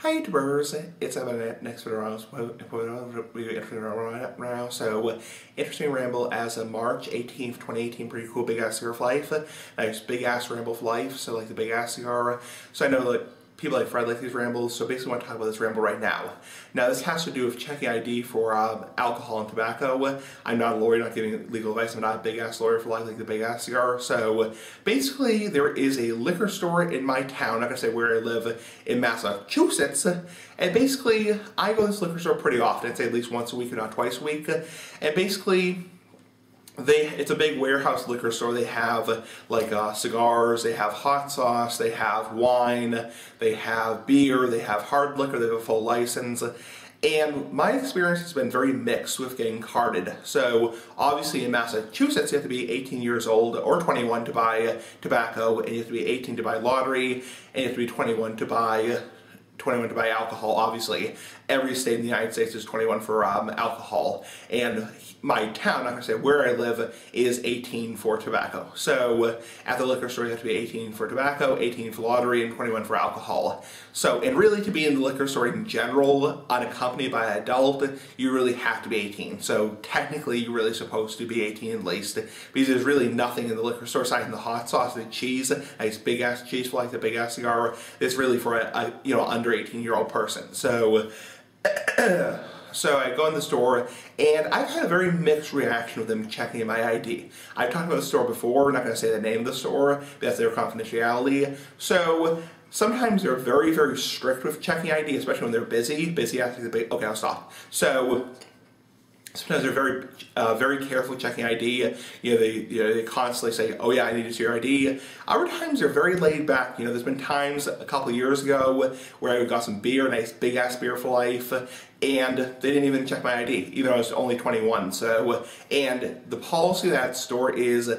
Hi YouTubers, it's next video right now. So interesting ramble as of March 18th, 2018, pretty cool big ass cigar for life. Nice big ass ramble for life, so like the big ass cigar. So I know like people like Fred like these rambles, so basically I want to talk about this ramble right now. Now this has to do with checking ID for alcohol and tobacco. I'm not a lawyer, not giving legal advice, I'm not a big ass lawyer for life like the big ass cigar. So basically there is a liquor store in my town, I'm not going to say where I live, in Massachusetts, and basically I go to this liquor store pretty often, I'd say at least once a week if not twice a week, and basically it's a big warehouse liquor store. They have like cigars, they have hot sauce, they have wine, they have beer, they have hard liquor, they have a full license. And my experience has been very mixed with getting carded. So obviously in Massachusetts you have to be 18 years old or 21 to buy tobacco, and you have to be 18 to buy lottery, and you have to be 21 to buy alcohol. Obviously every state in the United States is 21 for alcohol, and my town, I'm not going to say where I live, is 18 for tobacco. So at the liquor store you have to be 18 for tobacco, 18 for lottery, and 21 for alcohol. So, and really to be in the liquor store in general, unaccompanied by an adult, you really have to be 18. So technically you're really supposed to be 18 at least, because there's really nothing in the liquor store aside from the hot sauce, the cheese, nice big ass cheese for like the big ass cigar, it's really for a under 18-year-old person. So so I go in the store, and I've had a very mixed reaction with them checking my ID. I've talked about the store before, I'm not going to say the name of the store, that's their confidentiality. So sometimes they're very, very strict with checking ID, especially when they're busy. Busy after the big, okay, I'll stop. So sometimes they're very careful checking ID. They constantly say, "Oh yeah, I need to see your ID." Other times they're very laid back. There's been times a couple of years ago where I got some beer, nice big ass beer for life, and they didn't even check my ID, even though I was only 21. So, and the policy of that store is,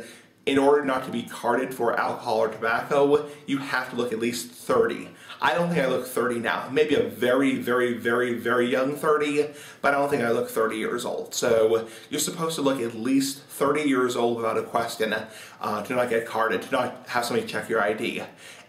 in order not to be carded for alcohol or tobacco, you have to look at least 30. I don't think I look 30 now. Maybe a very, very, very, very young 30, but I don't think I look 30 years old. So you're supposed to look at least 30 years old without a question to not get carded, to not have somebody check your ID.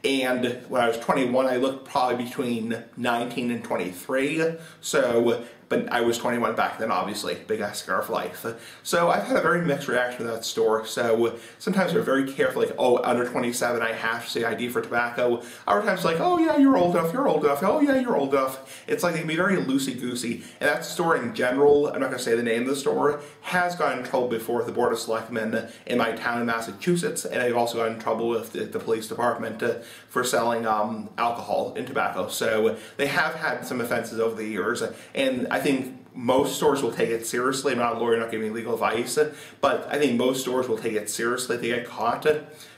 And when I was 21, I looked probably between 19 and 23. So, but I was 21 back then, obviously. Big ass cigar for life. So I've had a very mixed reaction to that store. So sometimes they're very careful, like, oh, under 27, I have to say ID for tobacco. Other times like, oh yeah, you're old enough, you're old enough, oh yeah, you're old enough. It's like they can be very loosey-goosey. And that store in general, I'm not going to say the name of the store, has gotten in trouble before with the Board of Selectmen in my town in Massachusetts, and they've also gotten in trouble with the police department for selling alcohol and tobacco. So they have had some offenses over the years, and I think most stores will take it seriously. I'm not a lawyer, not giving legal advice, but I think most stores will take it seriously if they get caught,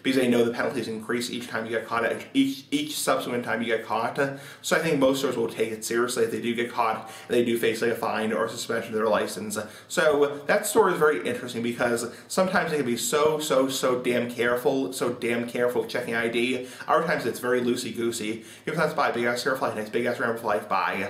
because they know the penalties increase each time you get caught, each subsequent time you get caught. So I think most stores will take it seriously if they do get caught, and they do face like a fine or a suspension of their license. So that store is very interesting because sometimes they can be so damn careful, checking ID. Other times it's very loosey-goosey. You have to buy a big ass cigar for life, nice big ass Ramble for life, bye.